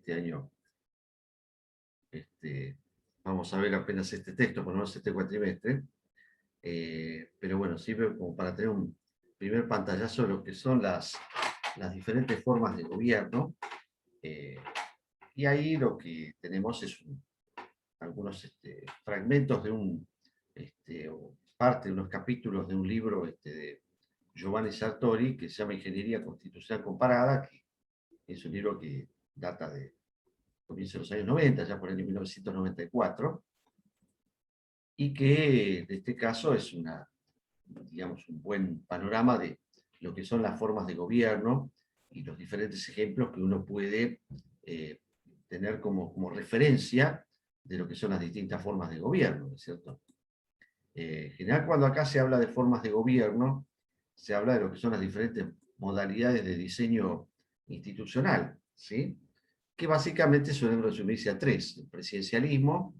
este año vamos a ver apenas este texto, por lo menos este cuatrimestre. Pero bueno, sirve como para tener un primer pantallazo de lo que son las diferentes formas de gobierno. Y ahí lo que tenemos es algunos fragmentos de o parte de unos capítulos de un libro de Giovanni Sartori que se llama Ingeniería Constitucional Comparada, que es un libro que data de comienzos de los años 90, ya por el año 1994, y que en este caso es digamos, un buen panorama de lo que son las formas de gobierno y los diferentes ejemplos que uno puede tener como referencia de lo que son las distintas formas de gobierno, ¿no es cierto? En general, cuando acá se habla de formas de gobierno, se habla de lo que son las diferentes modalidades de diseño institucional, ¿sí? Que básicamente suelen resumirse a tres: el presidencialismo,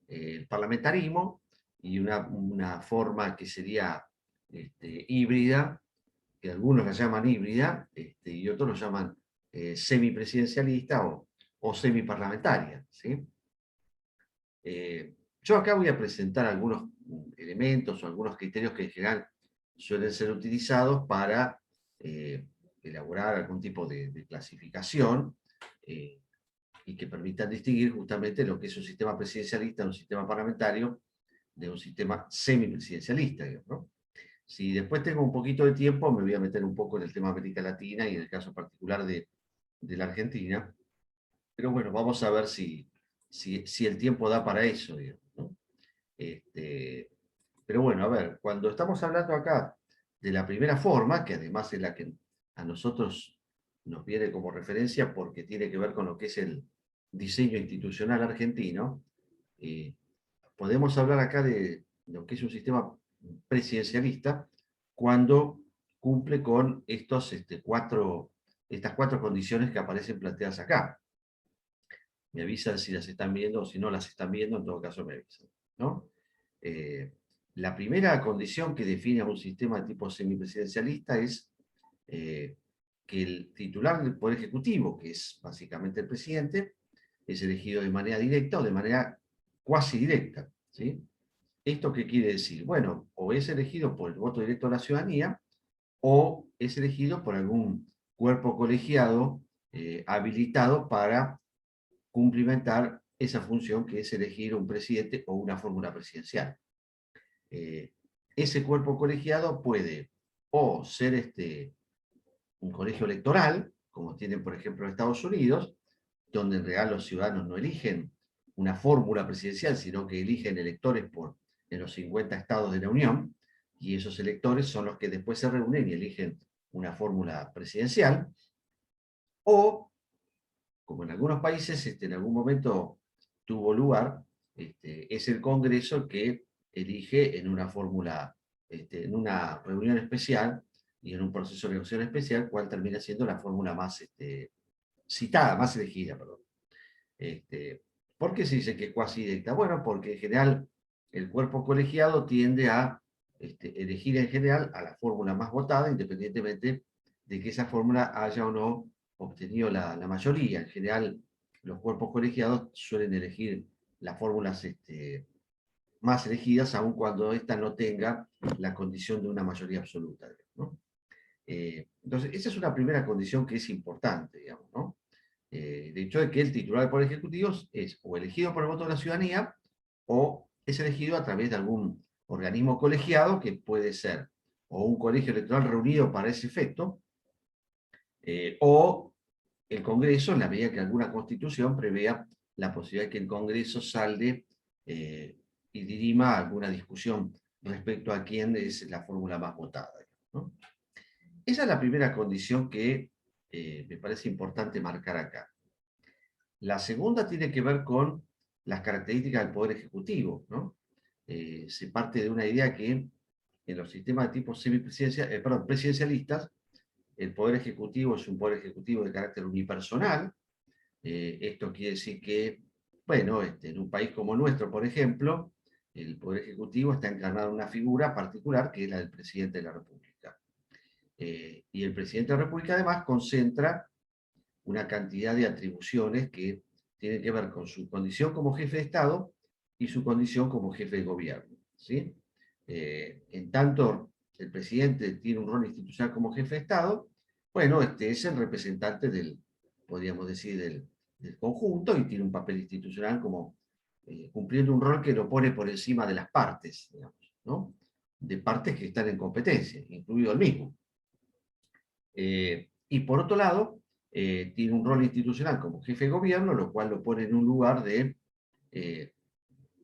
el parlamentarismo y una forma que sería híbrida, que algunos la llaman híbrida y otros lo llaman semipresidencialista o semiparlamentaria, ¿sí? Yo acá voy a presentar algunos elementos o algunos criterios que en general suelen ser utilizados para elaborar algún tipo de clasificación y que permitan distinguir justamente lo que es un sistema presidencialista de un sistema parlamentario de un sistema semipresidencialista, digamos, ¿no? Si después tengo un poquito de tiempo, me voy a meter un poco en el tema de América Latina y en el caso particular de la Argentina. Pero bueno, vamos a ver si el tiempo da para eso, digamos, ¿no? Pero bueno, a ver, cuando estamos hablando acá de la primera forma, que además es la que a nosotros nos viene como referencia porque tiene que ver con lo que es el diseño institucional argentino, podemos hablar acá de lo que es un sistema presidencialista cuando cumple con estas cuatro condiciones que aparecen planteadas acá. Me avisan si las están viendo o si no las están viendo, en todo caso me avisan, ¿no? La primera condición que define a un sistema de tipo semipresidencialista es que el titular del Poder Ejecutivo, que es básicamente el presidente, es elegido de manera directa o de manera cuasi directa, ¿sí? ¿Esto qué quiere decir? Bueno, o es elegido por el voto directo de la ciudadanía o es elegido por algún cuerpo colegiado habilitado para cumplimentar esa función que es elegir un presidente o una fórmula presidencial. Ese cuerpo colegiado puede o ser un colegio electoral, como tienen por ejemplo en Estados Unidos, donde en realidad los ciudadanos no eligen una fórmula presidencial, sino que eligen electores en los 50 estados de la Unión, y esos electores son los que después se reúnen y eligen una fórmula presidencial, o como en algunos países en algún momento tuvo lugar, es el Congreso el que elige en una fórmula, en una reunión especial y en un proceso de negociación especial, cuál termina siendo la fórmula más citada, más elegida, perdón. ¿Por qué se dice que es cuasi directa? Bueno, porque en general el cuerpo colegiado tiende a elegir en general a la fórmula más votada, independientemente de que esa fórmula haya o no obtenido la mayoría. En general, los cuerpos colegiados suelen elegir las fórmulas más elegidas, aun cuando ésta no tenga la condición de una mayoría absoluta, ¿no? Entonces, esa es una primera condición que es importante, digamos, ¿no? De hecho, de que el titular del Poder Ejecutivo es o elegido por el voto de la ciudadanía o es elegido a través de algún organismo colegiado que puede ser o un colegio electoral reunido para ese efecto o el Congreso, en la medida que alguna constitución prevea la posibilidad de que el Congreso salde y dirima alguna discusión respecto a quién es la fórmula más votada, ¿no? Esa es la primera condición que me parece importante marcar acá. La segunda tiene que ver con las características del Poder Ejecutivo, ¿no? Se parte de una idea que en los sistemas de tipo presidencialistas, el Poder Ejecutivo es un Poder Ejecutivo de carácter unipersonal. Esto quiere decir que, bueno, en un país como nuestro, por ejemplo, el Poder Ejecutivo está encarnado en una figura particular que es la del Presidente de la República. Y el Presidente de la República además concentra una cantidad de atribuciones que tienen que ver con su condición como jefe de Estado y su condición como jefe de gobierno, ¿sí? En tanto el presidente tiene un rol institucional como jefe de Estado, bueno, este es el representante del, podríamos decir, del conjunto, y tiene un papel institucional como cumpliendo un rol que lo pone por encima de las partes, digamos, ¿no? De partes que están en competencia, incluido el mismo. Y por otro lado, tiene un rol institucional como jefe de gobierno, lo cual lo pone en un lugar de, eh,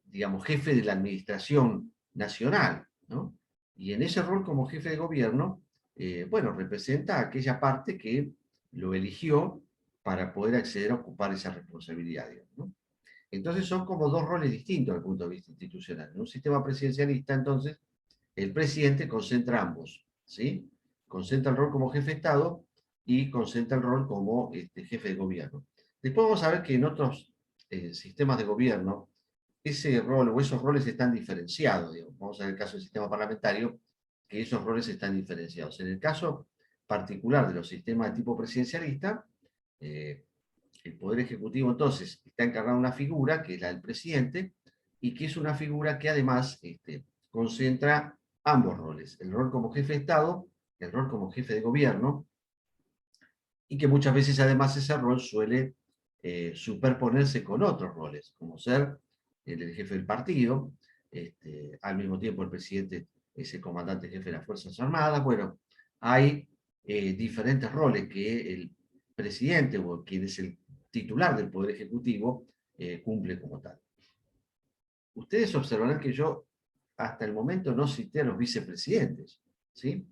digamos, jefe de la administración nacional, ¿no? Y en ese rol como jefe de gobierno, bueno, representa a aquella parte que lo eligió para poder acceder a ocupar esa responsabilidad, ¿no? Entonces son como dos roles distintos desde el punto de vista institucional. En un sistema presidencialista, entonces, el presidente concentra ambos, ¿sí? Concentra el rol como jefe de Estado y concentra el rol como jefe de gobierno. Después vamos a ver que en otros sistemas de gobierno ese rol o esos roles están diferenciados. Digamos. Vamos a ver el caso del sistema parlamentario, que esos roles están diferenciados. En el caso particular de los sistemas de tipo presidencialista, el Poder Ejecutivo entonces está encargado de una figura, que es la del presidente, y que es una figura que además concentra ambos roles, el rol como jefe de Estado, el rol como jefe de gobierno, y que muchas veces además ese rol suele superponerse con otros roles, como ser el jefe del partido, al mismo tiempo el presidente es el comandante jefe de las Fuerzas Armadas. Bueno, hay diferentes roles que el presidente, o quien es el titular del Poder Ejecutivo, cumple como tal. Ustedes observarán que yo hasta el momento no cité a los vicepresidentes, ¿sí?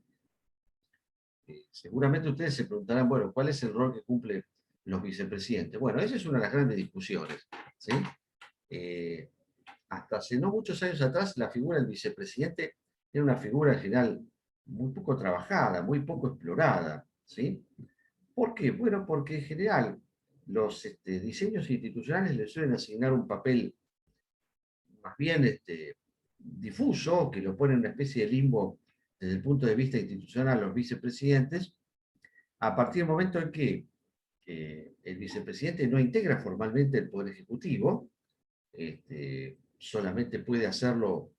Seguramente ustedes se preguntarán, bueno, ¿cuál es el rol que cumplen los vicepresidentes? Bueno, esa es una de las grandes discusiones, ¿sí? Hasta hace no muchos años atrás, la figura del vicepresidente era una figura en general muy poco trabajada, muy poco explorada, ¿sí? ¿Por qué? Bueno, porque en general los diseños institucionales le suelen asignar un papel más bien difuso, que lo pone en una especie de limbo desde el punto de vista institucional a los vicepresidentes, a partir del momento en que el vicepresidente no integra formalmente el Poder Ejecutivo, solamente puede hacerlo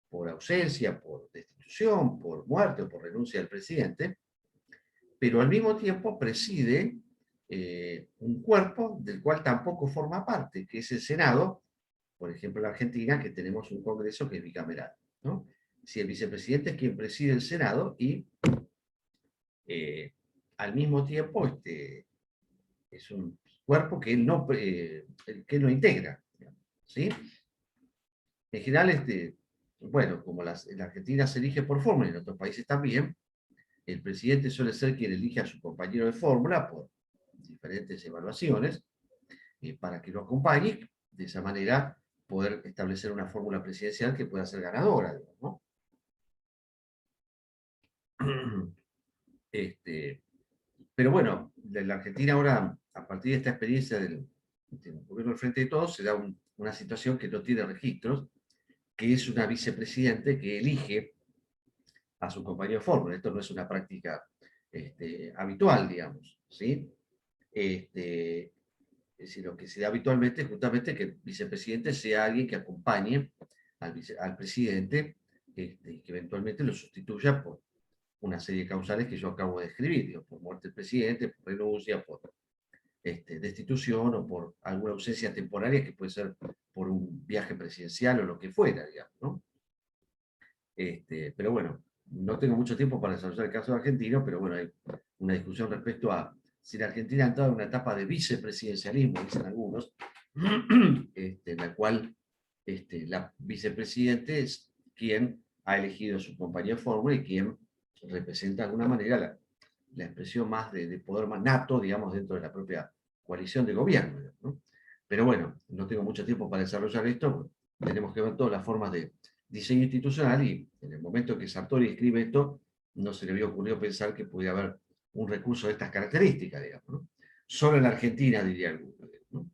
por ausencia, por destitución, por muerte o por renuncia del presidente, pero al mismo tiempo preside un cuerpo del cual tampoco forma parte, que es el Senado, por ejemplo, en Argentina, que tenemos un Congreso que es bicameral, ¿no? Si el vicepresidente es quien preside el Senado y al mismo tiempo es un cuerpo que él no integra, ¿sí? En general, bueno, como en Argentina se elige por fórmula y en otros países también, el presidente suele ser quien elige a su compañero de fórmula por diferentes evaluaciones para que lo acompañe, de esa manera poder establecer una fórmula presidencial que pueda ser ganadora, digamos, ¿no? Pero bueno, en la Argentina ahora, a partir de esta experiencia del gobierno del Frente de Todos, se da una situación que no tiene registros, que es una vicepresidente que elige a su compañero de fórmula. Esto no es una práctica habitual, digamos, ¿sí? Es decir, lo que se da habitualmente es justamente que el vicepresidente sea alguien que acompañe al presidente, y que eventualmente lo sustituya por una serie de causales que yo acabo de describir, digo, por muerte del presidente, por renuncia, por destitución o por alguna ausencia temporaria que puede ser por un viaje presidencial o lo que fuera, digamos, ¿no? Pero bueno, no tengo mucho tiempo para desarrollar el caso de Argentina, pero bueno, hay una discusión respecto a si la Argentina ha entrado en una etapa de vicepresidencialismo, dicen algunos, en la cual la vicepresidente es quien ha elegido a su compañía de fórmula y quien representa de alguna manera la expresión más de poder más nato, digamos, dentro de la propia coalición de gobierno, ¿no? Pero bueno, no tengo mucho tiempo para desarrollar esto, tenemos que ver todas las formas de diseño institucional y en el momento que Sartori escribe esto, no se le había ocurrido pensar que podía haber un recurso de estas características, digamos, ¿no? Solo en la Argentina, diría alguno, ¿no?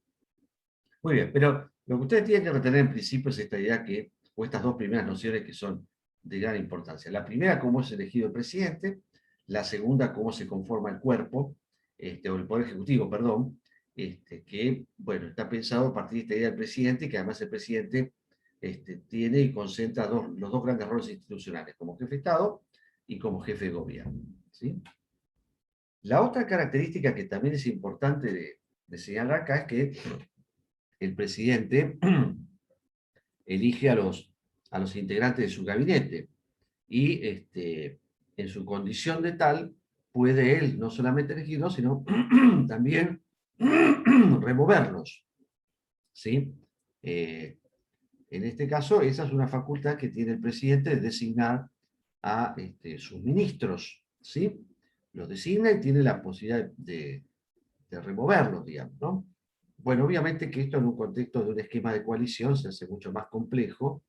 Muy bien, pero lo que ustedes tienen que retener en principio es esta idea que, o estas dos primeras nociones que son de gran importancia. La primera, cómo es elegido el presidente; la segunda, cómo se conforma el cuerpo o el Poder Ejecutivo, perdón, que, bueno, está pensado a partir de esta idea del presidente, que además el presidente tiene y concentra los dos grandes roles institucionales, como jefe de Estado y como jefe de gobierno. ¿Sí? La otra característica que también es importante de señalar acá es que el presidente elige a los integrantes de su gabinete y en su condición de tal puede él no solamente elegirlos, sino también removerlos. ¿Sí? En este caso, esa es una facultad que tiene el presidente de designar a sus ministros. ¿Sí? Los designa y tiene la posibilidad de removerlos, digamos, ¿no? Bueno, obviamente que esto en un contexto de un esquema de coalición se hace mucho más complejo.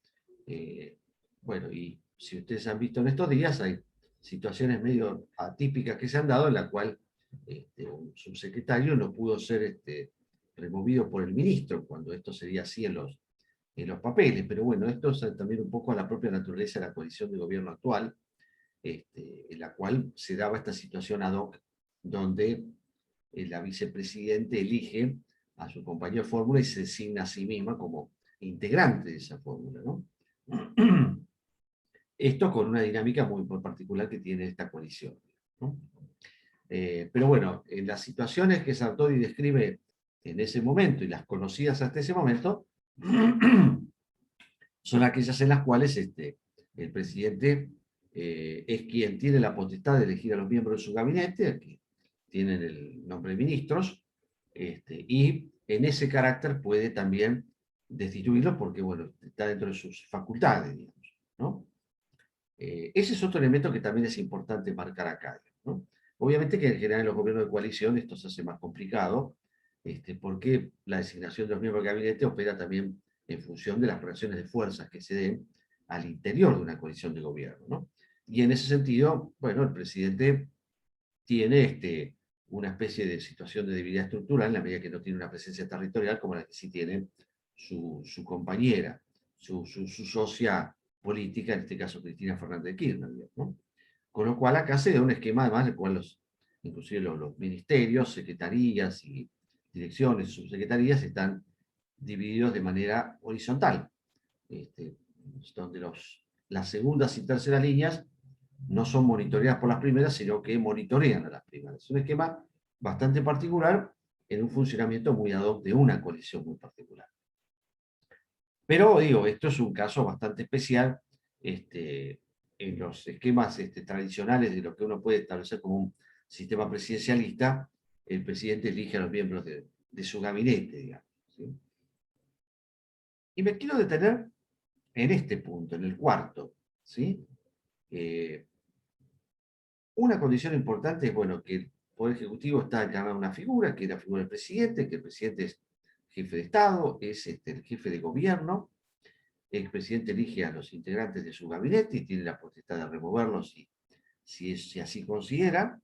eh, bueno, y si ustedes han visto en estos días, hay situaciones medio atípicas que se han dado en la cual un subsecretario no pudo ser removido por el ministro, cuando esto sería así en los papeles. Pero bueno, esto es también un poco a la propia naturaleza de la coalición de gobierno actual, en la cual se daba esta situación ad hoc, donde la vicepresidente elige a su compañero de fórmula y se designa a sí misma como integrante de esa fórmula, ¿no? Esto con una dinámica muy particular que tiene esta coalición, ¿no? Pero bueno, en las situaciones que Sartori describe en ese momento y las conocidas hasta ese momento, son aquellas en las cuales el presidente es quien tiene la potestad de elegir a los miembros de su gabinete, que tienen el nombre de ministros, y en ese carácter puede también destituirlos porque, bueno, está dentro de sus facultades, digamos, ¿no? Ese es otro elemento que también es importante marcar acá, ¿no? Obviamente que en general en los gobiernos de coalición esto se hace más complicado, porque la designación de los miembros del gabinete opera también en función de las relaciones de fuerzas que se den al interior de una coalición de gobierno, ¿no? Y en ese sentido, bueno, el presidente tiene una especie de situación de debilidad estructural en la medida que no tiene una presencia territorial como la que sí tiene su compañera, su socia política, en este caso Cristina Fernández de Kirchner, ¿no? Con lo cual acá se da un esquema además en el cual inclusive los ministerios, secretarías y direcciones, subsecretarías están divididos de manera horizontal, este, donde las segundas y terceras líneas no son monitoreadas por las primeras, sino que monitorean a las primeras. Es un esquema bastante particular en un funcionamiento muy ad hoc de una coalición muy particular. Pero digo, esto es un caso bastante especial en los esquemas tradicionales de lo que uno puede establecer como un sistema presidencialista. El presidente elige a los miembros de su gabinete, digamos. ¿Sí? Y me quiero detener en este punto, en el cuarto. ¿Sí? Eh, Una condición importante es, bueno, que el Poder Ejecutivo está encarnado una figura, que es la figura del presidente, que el presidente es jefe de Estado, es el jefe de gobierno. El presidente elige a los integrantes de su gabinete y tiene la potestad de removerlos si así considera.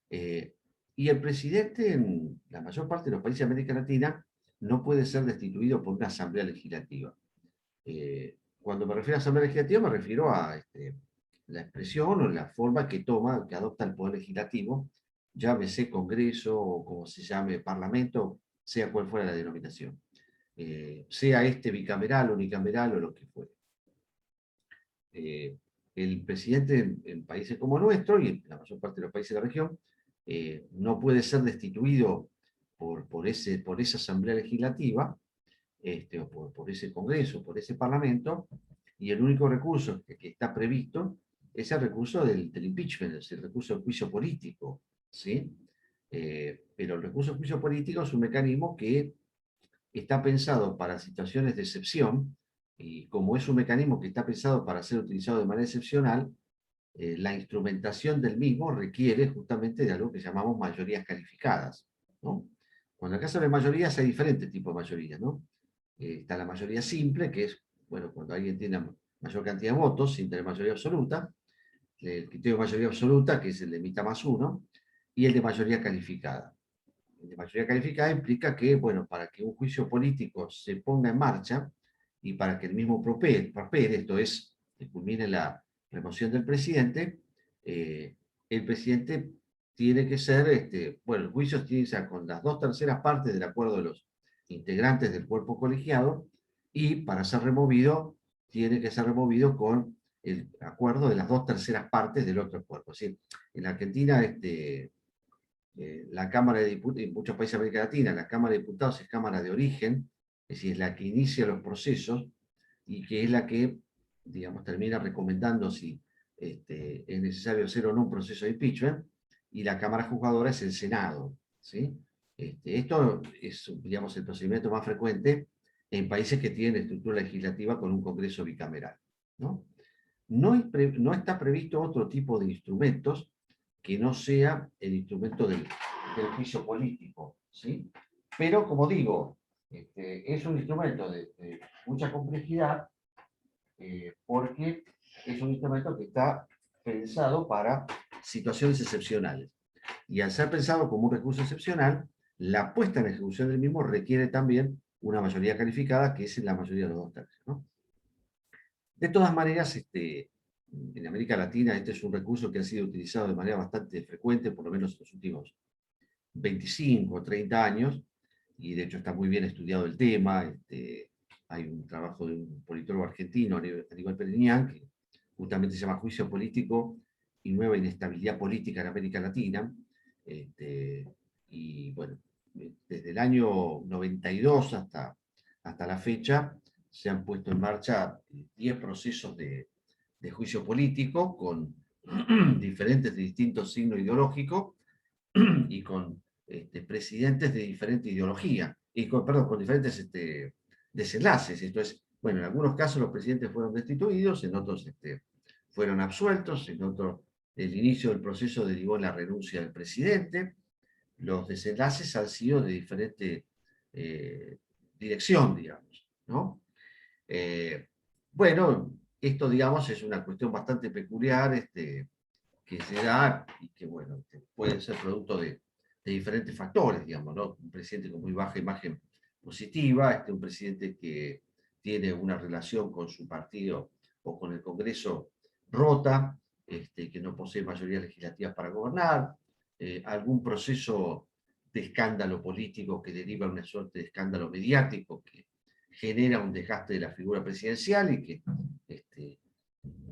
Eh, y el presidente, en la mayor parte de los países de América Latina, no puede ser destituido por una asamblea legislativa. Cuando me refiero a asamblea legislativa, me refiero a la expresión o la forma que toma, que adopta el Poder Legislativo, llámese Congreso o como se llame Parlamento, sea cual fuera la denominación. Sea bicameral, unicameral o lo que fuere. El presidente en países como nuestro y en la mayor parte de los países de la región no puede ser destituido por esa asamblea legislativa, por ese Congreso, por ese Parlamento, y el único recurso que está previsto es el recurso del impeachment, es el recurso del juicio político, ¿sí? Pero el recurso del juicio político es un mecanismo que está pensado para situaciones de excepción, y como es un mecanismo que está pensado para ser utilizado de manera excepcional, la instrumentación del mismo requiere justamente de algo que llamamos mayorías calificadas, ¿no? Cuando en el caso de mayorías hay diferentes tipos de mayorías, ¿no? Está la mayoría simple, que es, bueno, cuando alguien tiene mayor cantidad de votos sin tener mayoría absoluta, el criterio de mayoría absoluta, que es el de mitad más uno, y el de mayoría calificada. El de mayoría calificada implica que, bueno, para que un juicio político se ponga en marcha y para que el mismo prospere, esto es, que culmine la remoción del presidente, el presidente tiene que ser, bueno, el juicio tiene que ser con las 2/3 partes del acuerdo de los integrantes del cuerpo colegiado, y para ser removido, tiene que ser removido con el acuerdo de las 2/3 partes del otro cuerpo. Es decir, en Argentina, la Cámara de Diputados, en muchos países de América Latina, la Cámara de Diputados es cámara de origen, es decir, es la que inicia los procesos y que es la que, digamos, termina recomendando si es necesario hacer o no un proceso de impeachment, y la Cámara Juzgadora es el Senado, ¿sí? Esto es, digamos, el procedimiento más frecuente en países que tienen estructura legislativa con un Congreso bicameral, ¿no? No está previsto otro tipo de instrumentos que no sea el instrumento del juicio político, ¿sí? Pero, como digo, es un instrumento de mucha complejidad, porque es un instrumento que está pensado para situaciones excepcionales. Y al ser pensado como un recurso excepcional, la puesta en ejecución del mismo requiere también una mayoría calificada, que es la mayoría de los 2/3, ¿no? De todas maneras, en América Latina este es un recurso que ha sido utilizado de manera bastante frecuente, por lo menos en los últimos 25 o 30 años, y de hecho está muy bien estudiado el tema. Hay un trabajo de un politólogo argentino, Aníbal Pereñán, que justamente se llama Juicio Político y Nueva Inestabilidad Política en América Latina. Y bueno, desde el año 92 hasta la fecha se han puesto en marcha 10 procesos de juicio político con diferentes de distintos signos ideológicos y con presidentes de diferente ideología, y perdón, con diferentes desenlaces. Esto es, bueno, en algunos casos los presidentes fueron destituidos, en otros fueron absueltos, en otros el inicio del proceso derivó en la renuncia del presidente. Los desenlaces han sido de diferente dirección, digamos, ¿no? Eh, bueno, esto, digamos, es una cuestión bastante peculiar, que se da y que, bueno, puede ser producto de diferentes factores, digamos, ¿no? Un presidente con muy baja imagen positiva, un presidente que tiene una relación con su partido o con el Congreso rota, que no posee mayoría legislativa para gobernar, algún proceso de escándalo político que deriva en una suerte de escándalo mediático que genera un desgaste de la figura presidencial y que,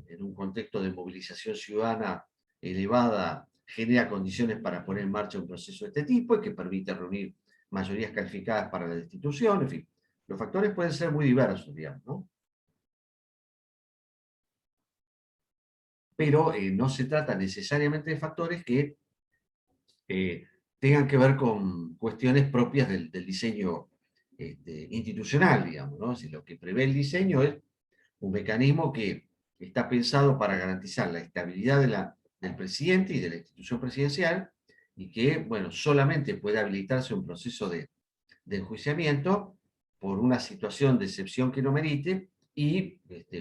en un contexto de movilización ciudadana elevada, genera condiciones para poner en marcha un proceso de este tipo y que permite reunir mayorías calificadas para la destitución. En fin, los factores pueden ser muy diversos, digamos, ¿no? Pero no se trata necesariamente de factores que eh, tengan que ver con cuestiones propias del diseño institucional, digamos, ¿no? Es decir, lo que prevé el diseño es un mecanismo que está pensado para garantizar la estabilidad del presidente y de la institución presidencial, y que, bueno, solamente puede habilitarse un proceso de enjuiciamiento por una situación de excepción que no merite, y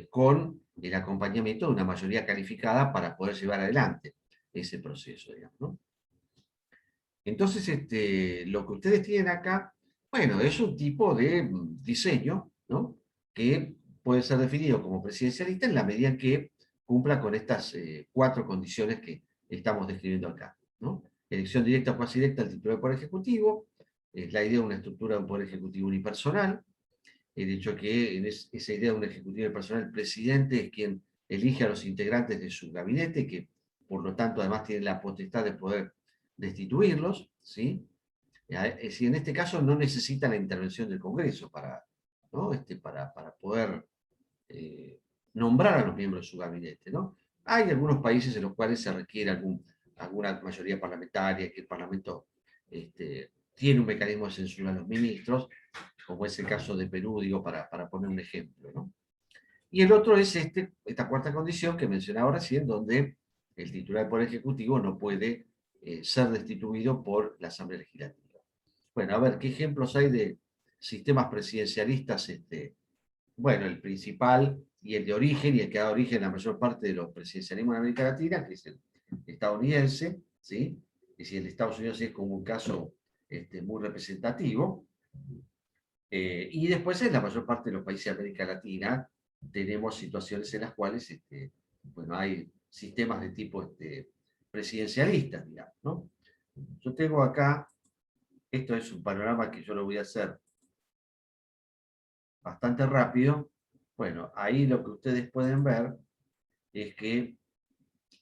con el acompañamiento de una mayoría calificada para poder llevar adelante ese proceso, digamos, ¿no? Entonces, lo que ustedes tienen acá, bueno, es un tipo de diseño, ¿no? Que puede ser definido como presidencialista en la medida en que cumpla con estas 4 condiciones que estamos describiendo acá, ¿no? Elección directa o cuasi directa del titular del Poder Ejecutivo, la idea de una estructura de un Poder Ejecutivo unipersonal, el hecho que en esa idea de un Ejecutivo unipersonal, el presidente es quien elige a los integrantes de su gabinete, que por lo tanto además tiene la potestad de poder destituirlos, ¿sí? Es decir, en este caso no necesita la intervención del Congreso para, ¿no? Para poder eh, nombrar a los miembros de su gabinete, ¿no? Hay algunos países en los cuales se requiere alguna mayoría parlamentaria, que el Parlamento tiene un mecanismo de censura a los ministros, como es el caso de Perú, digo, para poner un ejemplo, ¿no? Y el otro es esta cuarta condición que mencionaba recién, donde el titular del Poder Ejecutivo no puede ser destituido por la Asamblea Legislativa. Bueno, a ver, ¿qué ejemplos hay de sistemas presidencialistas? Bueno, el principal y el de origen, y el que da origen a la mayor parte de los presidencialismos en América Latina, que es el estadounidense, ¿sí? Es decir, el de Estados Unidos es como un caso muy representativo. Y después, en la mayor parte de los países de América Latina, tenemos situaciones en las cuales bueno, hay sistemas de tipo presidencialistas, digamos, ¿no? Yo tengo acá, esto es un panorama que yo lo voy a hacer bastante rápido. Bueno, ahí lo que ustedes pueden ver es que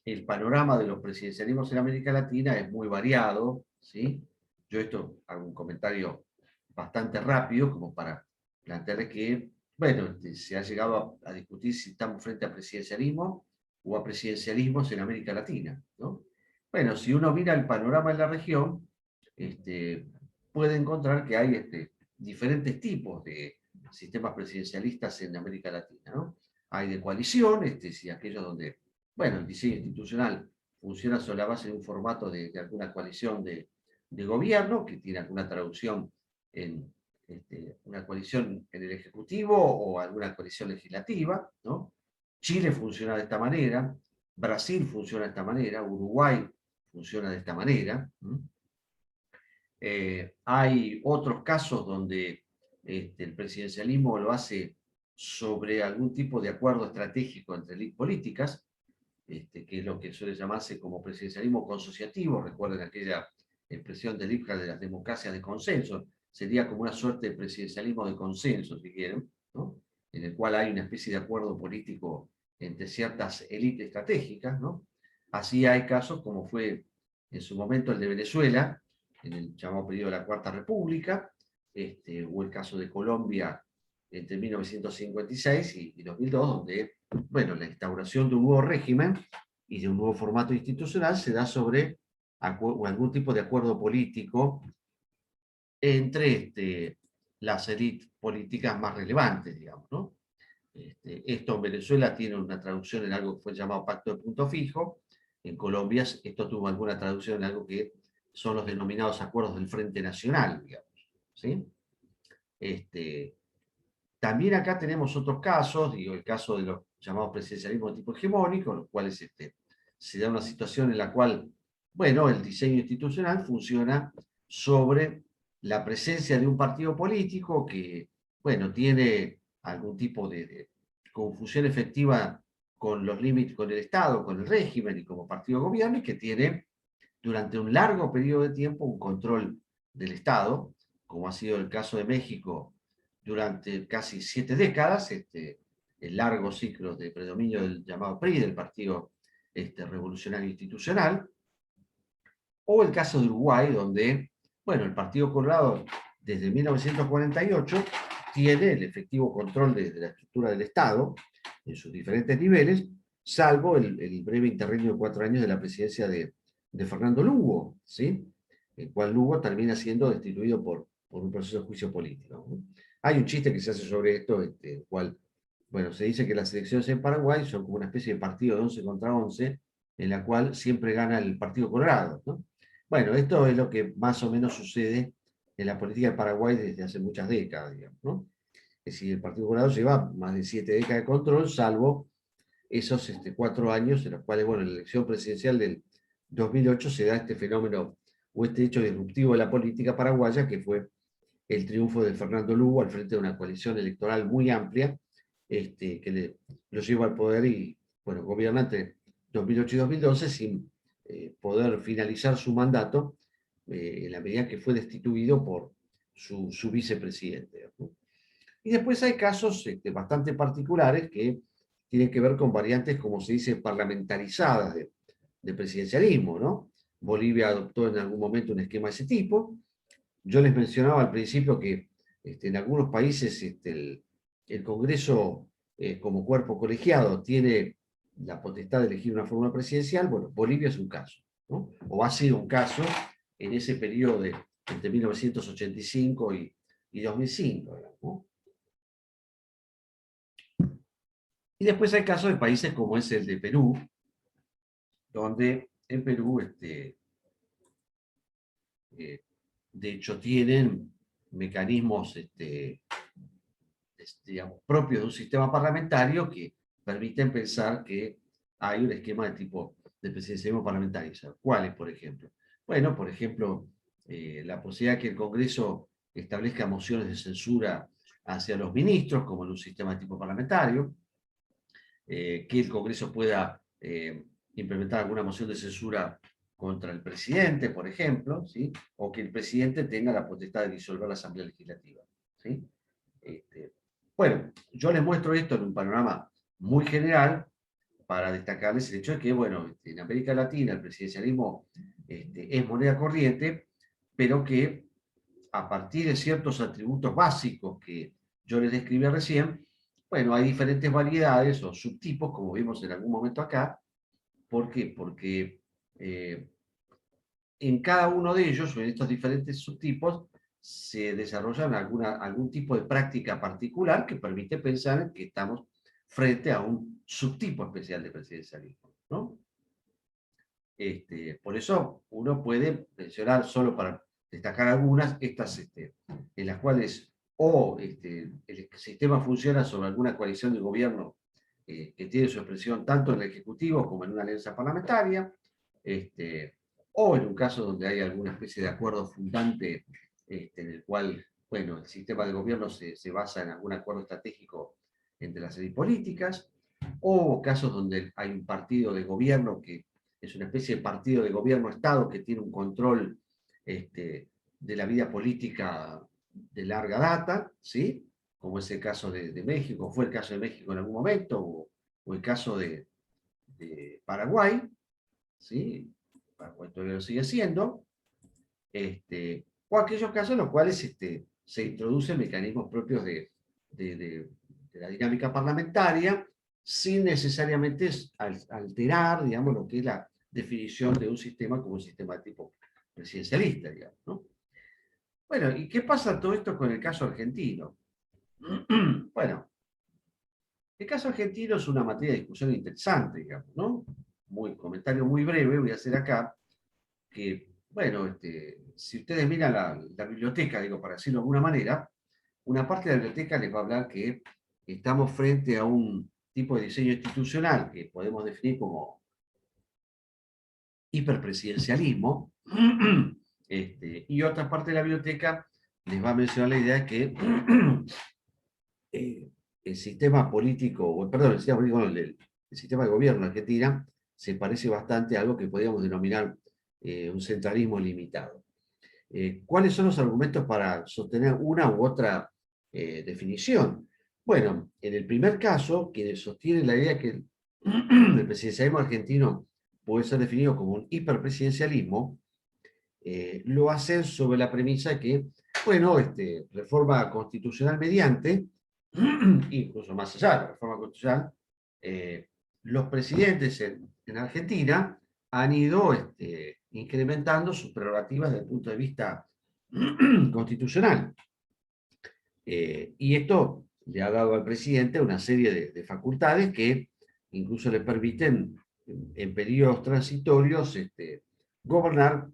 el panorama de los presidencialismos en América Latina es muy variado, ¿sí? Yo esto hago un comentario bastante rápido como para plantearles que, bueno, se ha llegado a discutir si estamos frente a presidencialismo o a presidencialismos en América Latina, ¿no? Bueno, si uno mira el panorama en la región, puede encontrar que hay diferentes tipos de sistemas presidencialistas en América Latina, ¿no? Hay de coalición, si aquellos donde, bueno, el diseño institucional funciona sobre la base de un formato de alguna coalición de gobierno, que tiene alguna traducción en una coalición en el Ejecutivo o alguna coalición legislativa, ¿no? Chile funciona de esta manera, Brasil funciona de esta manera, Uruguay funciona de esta manera. Hay otros casos donde el presidencialismo lo hace sobre algún tipo de acuerdo estratégico entre élites políticas, que es lo que suele llamarse como presidencialismo consociativo. Recuerden aquella expresión de Lipschitz de las democracias de consenso. Sería como una suerte de presidencialismo de consenso, si quieren, ¿no? En el cual hay una especie de acuerdo político entre ciertas élites estratégicas, ¿no? Así hay casos como fue en su momento el de Venezuela, en el llamado periodo de la Cuarta República, o el caso de Colombia entre 1956 y 2002, donde, bueno, la instauración de un nuevo régimen y de un nuevo formato institucional se da sobre algún tipo de acuerdo político entre las élites políticas más relevantes, digamos, ¿no? Esto en Venezuela tiene una traducción en algo que fue llamado Pacto de Punto Fijo. En Colombia esto tuvo alguna traducción en algo que son los denominados acuerdos del Frente Nacional, digamos, ¿sí? También acá tenemos otros casos, digo, el caso de los llamados presidencialismos de tipo hegemónico, los cuales se da una situación en la cual, bueno, el diseño institucional funciona sobre la presencia de un partido político que, bueno, tiene algún tipo de confusión efectiva con los límites, con el Estado, con el régimen y como partido de gobierno, y que tiene durante un largo periodo de tiempo un control del Estado, como ha sido el caso de México durante casi 7 décadas, el largo ciclo de predominio del llamado PRI, del Partido Revolucionario Institucional, o el caso de Uruguay, donde, bueno, el Partido Colorado desde 1948 tiene el efectivo control de la estructura del Estado en sus diferentes niveles, salvo el breve interregno de 4 años de la presidencia de Fernando Lugo, ¿sí? El cual Lugo termina siendo destituido por un proceso de juicio político, ¿no? Hay un chiste que se hace sobre esto, el cual, bueno, se dice que las elecciones en Paraguay son como una especie de partido de 11 contra 11, en la cual siempre gana el Partido Colorado, ¿no? Bueno, esto es lo que más o menos sucede en la política de Paraguay desde hace muchas décadas, digamos, ¿no? Es decir, el Partido Colorado lleva más de 7 décadas de control, salvo esos 4 años en los cuales, bueno, en la elección presidencial del 2008 se da este fenómeno o este hecho disruptivo de la política paraguaya, que fue el triunfo de Fernando Lugo al frente de una coalición electoral muy amplia, que lo llevó al poder y, bueno, gobierna entre 2008 y 2012 sin poder finalizar su mandato en la medida que fue destituido por su vicepresidente, ¿no? Y después hay casos bastante particulares que tienen que ver con variantes, como se dice, parlamentarizadas de presidencialismo, ¿no? Bolivia adoptó en algún momento un esquema de ese tipo. Yo les mencionaba al principio que en algunos países el Congreso, como cuerpo colegiado, tiene la potestad de elegir una fórmula presidencial. Bueno, Bolivia es un caso, ¿no? O ha sido un caso en ese periodo entre 1985 y 2005, ¿no? Y después hay casos de países como es el de Perú, donde en Perú, de hecho, tienen mecanismos digamos, propios de un sistema parlamentario que permiten pensar que hay un esquema de tipo de presidencialismo parlamentario. ¿Cuáles, por ejemplo? Bueno, por ejemplo, la posibilidad de que el Congreso establezca mociones de censura hacia los ministros, como en un sistema de tipo parlamentario, que el Congreso pueda implementar alguna moción de censura contra el presidente, por ejemplo, ¿sí? O que el presidente tenga la potestad de disolver la Asamblea Legislativa, ¿sí? Bueno, yo les muestro esto en un panorama muy general para destacarles el hecho de que, bueno, en América Latina el presidencialismo es moneda corriente, pero que a partir de ciertos atributos básicos que yo les describí recién, bueno, hay diferentes variedades o subtipos, como vimos en algún momento acá. ¿Por qué? Porque en cada uno de ellos, o en estos diferentes subtipos, se desarrollan algún tipo de práctica particular que permite pensar que estamos frente a un subtipo especial de presidencialismo, ¿no? Por eso uno puede mencionar, solo para destacar algunas, estas en las cuales el sistema funciona sobre alguna coalición de gobierno que tiene su expresión tanto en el Ejecutivo como en una alianza parlamentaria, o en un caso donde hay alguna especie de acuerdo fundante en el cual, bueno, el sistema de gobierno se basa en algún acuerdo estratégico entre las élites políticas, o casos donde hay un partido de gobierno que es una especie de partido de gobierno-estado que tiene un control de la vida política de larga data, ¿sí? Como es el caso de México, fue el caso de México en algún momento, o el caso de Paraguay, ¿sí? Paraguay todavía lo sigue siendo, o aquellos casos en los cuales se introducen mecanismos propios de la dinámica parlamentaria, sin necesariamente alterar, digamos, lo que es la definición de un sistema como un sistema de tipo presidencialista, digamos, ¿no? Bueno, ¿y qué pasa todo esto con el caso argentino? Bueno, el caso argentino es una materia de discusión interesante, digamos, ¿no? Comentario muy breve voy a hacer acá, que, bueno, si ustedes miran la biblioteca, digo, para decirlo de alguna manera, una parte de la biblioteca les va a hablar que estamos frente a un tipo de diseño institucional que podemos definir como hiperpresidencialismo, y otra parte de la biblioteca les va a mencionar la idea de que el sistema político, o, perdón, el sistema político, no, el sistema de gobierno en Argentina se parece bastante a algo que podríamos denominar un centralismo limitado. ¿Cuáles son los argumentos para sostener una u otra definición? Bueno, en el primer caso, quienes sostienen la idea que el presidencialismo argentino puede ser definido como un hiperpresidencialismo, lo hacen sobre la premisa de que, bueno, reforma constitucional mediante, incluso más allá de la reforma constitucional, los presidentes en Argentina han ido incrementando sus prerrogativas desde el punto de vista constitucional. Y esto le ha dado al presidente una serie de facultades que incluso le permiten en periodos transitorios gobernar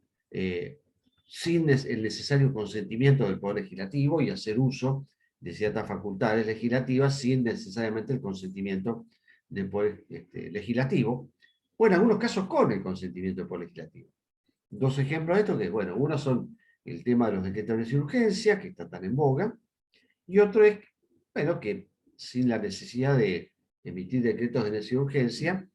sin el necesario consentimiento del Poder Legislativo y hacer uso de ciertas facultades legislativas sin necesariamente el consentimiento del Poder Legislativo, o en algunos casos con el consentimiento del Poder Legislativo. Dos ejemplos de esto, que bueno, uno son el tema de los decretos de urgencia, que está tan en boga, y otro es, bueno, que sin la necesidad de emitir decretos de necesidad de urgencia,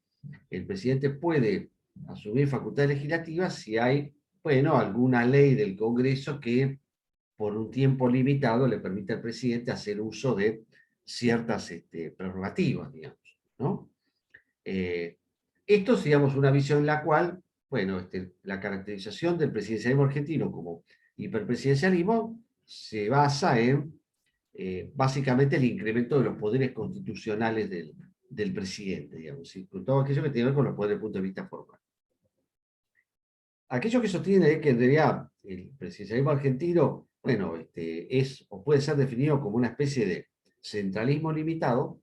el presidente puede asumir facultades legislativas si hay, bueno, alguna ley del Congreso que por un tiempo limitado le permite al presidente hacer uso de ciertas prerrogativas, digamos, ¿no? Esto es, digamos, una visión en la cual, bueno, la caracterización del presidencialismo argentino como hiperpresidencialismo se basa en básicamente el incremento de los poderes constitucionales del presidente, digamos, y con todo aquello que tiene que ver con los poderes desde el punto de vista formal. Aquello que sostiene que en realidad el presidencialismo argentino, bueno, es o puede ser definido como una especie de centralismo limitado,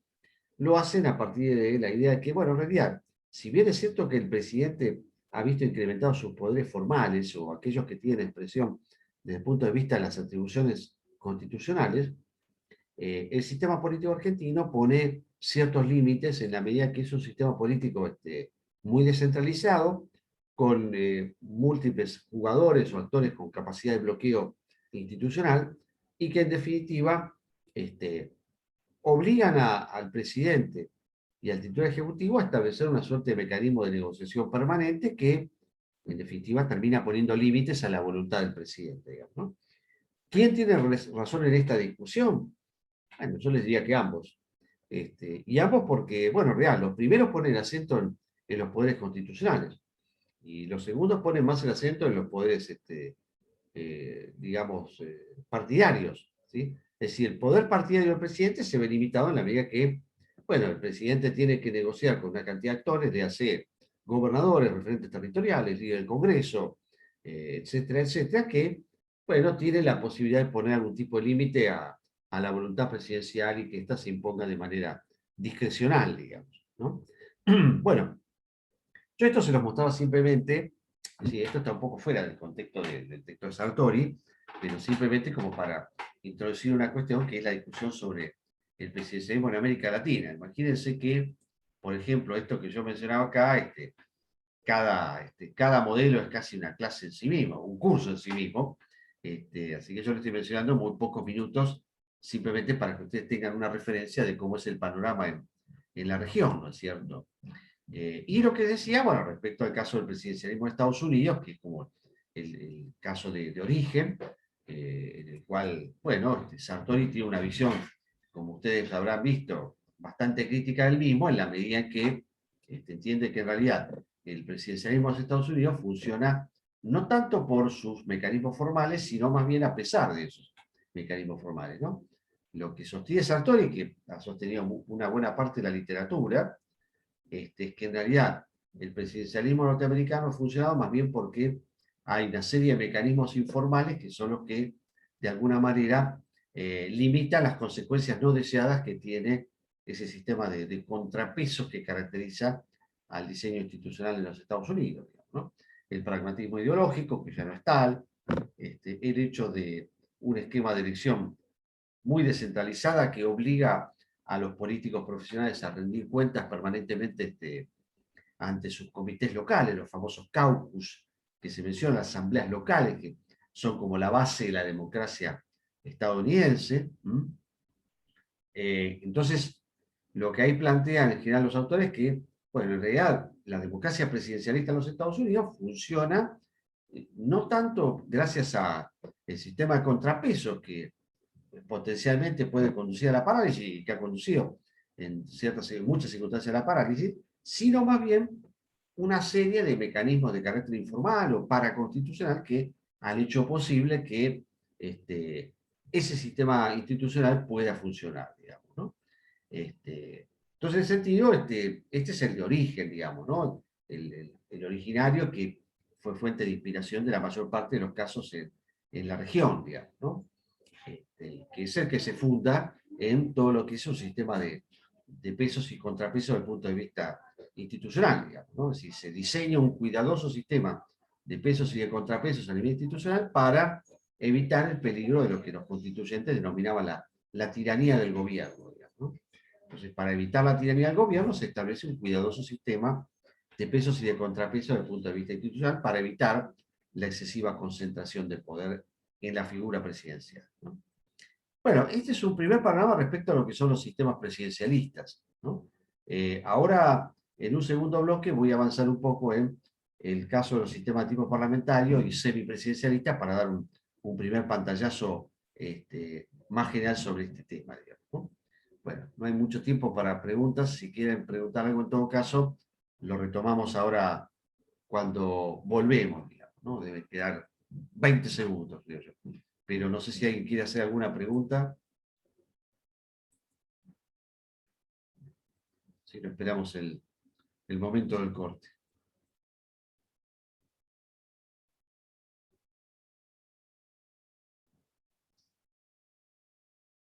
lo hacen a partir de la idea de que, bueno, en realidad, si bien es cierto que el presidente ha visto incrementados sus poderes formales o aquellos que tienen expresión desde el punto de vista de las atribuciones constitucionales, el sistema político argentino pone ciertos límites en la medida que es un sistema político muy descentralizado, con múltiples jugadores o actores con capacidad de bloqueo institucional, y que en definitiva obligan al presidente y al titular ejecutivo a establecer una suerte de mecanismo de negociación permanente que en definitiva, termina poniendo límites a la voluntad del presidente, digamos, ¿no? ¿Quién tiene razón en esta discusión? Bueno, yo les diría que ambos. Y ambos porque, bueno, real, los primeros ponen acento en los poderes constitucionales y los segundos ponen más el acento en los poderes, digamos, partidarios, ¿sí? Es decir, el poder partidario del presidente se ve limitado en la medida que, bueno, el presidente tiene que negociar con una cantidad de actores, de hacer gobernadores, referentes territoriales, líder del Congreso, etcétera, etcétera, que, bueno, tiene la posibilidad de poner algún tipo de límite a la voluntad presidencial y que ésta se imponga de manera discrecional, digamos, ¿no? Bueno, yo esto se los mostraba simplemente, sí, esto está un poco fuera del contexto del texto de Sartori, pero simplemente como para introducir una cuestión que es la discusión sobre el presidencialismo en América Latina. Imagínense que, por ejemplo, esto que yo mencionaba acá, cada modelo es casi una clase en sí mismo, un curso en sí mismo. Así que yo le estoy mencionando muy pocos minutos, simplemente para que ustedes tengan una referencia de cómo es el panorama en la región, ¿no es cierto? Y lo que decía, bueno, respecto al caso del presidencialismo de Estados Unidos, que es como el caso de origen, en el cual, bueno, Sartori tiene una visión, como ustedes habrán visto, bastante crítica del mismo, en la medida en que entiende que en realidad el presidencialismo de Estados Unidos funciona no tanto por sus mecanismos formales, sino más bien a pesar de esos mecanismos formales, ¿no? Lo que sostiene Sartori, que ha sostenido una buena parte de la literatura, es que en realidad el presidencialismo norteamericano ha funcionado más bien porque hay una serie de mecanismos informales que son los que de alguna manera limitan las consecuencias no deseadas que tiene ese sistema de contrapesos que caracteriza al diseño institucional en los Estados Unidos, digamos, ¿no? El pragmatismo ideológico, que ya no es tal, el hecho de un esquema de elección muy descentralizada que obliga a los políticos profesionales a rendir cuentas permanentemente ante sus comités locales, los famosos caucus que se mencionan, las asambleas locales, que son como la base de la democracia estadounidense. Entonces, lo que ahí plantean en general los autores es que, bueno, en realidad la democracia presidencialista en los Estados Unidos funciona no tanto gracias al sistema de contrapesos que potencialmente puede conducir a la parálisis y que ha conducido en muchas circunstancias a la parálisis, sino más bien una serie de mecanismos de carácter informal o paraconstitucional que han hecho posible que ese sistema institucional pueda funcionar, digamos, ¿no? Entonces, en ese sentido, este es el de origen, digamos, ¿no? El originario que fue fuente de inspiración de la mayor parte de los casos en la región, digamos, ¿no? Que es el que se funda en todo lo que es un sistema de pesos y contrapesos desde el punto de vista institucional, digamos, ¿no? Es decir, se diseña un cuidadoso sistema de pesos y de contrapesos a nivel institucional para evitar el peligro de lo que los constituyentes denominaban la tiranía del gobierno, digamos, ¿no? Entonces, para evitar la tiranía del gobierno se establece un cuidadoso sistema de pesos y de contrapesos desde el punto de vista institucional para evitar la excesiva concentración de poder en la figura presidencial, ¿no? Bueno, este es un primer panorama respecto a lo que son los sistemas presidencialistas, ¿no? Ahora, en un segundo bloque, voy a avanzar un poco en el caso de los sistemas de tipo parlamentario y semipresidencialistas para dar un primer pantallazo más general sobre este tema, digamos, ¿no? Bueno, no hay mucho tiempo para preguntas. Si quieren preguntar algo en todo caso, lo retomamos ahora cuando volvemos, digamos, ¿no? Debe quedar 20 segundos, creo yo. Pero no sé si alguien quiere hacer alguna pregunta. Si no, esperamos el momento del corte.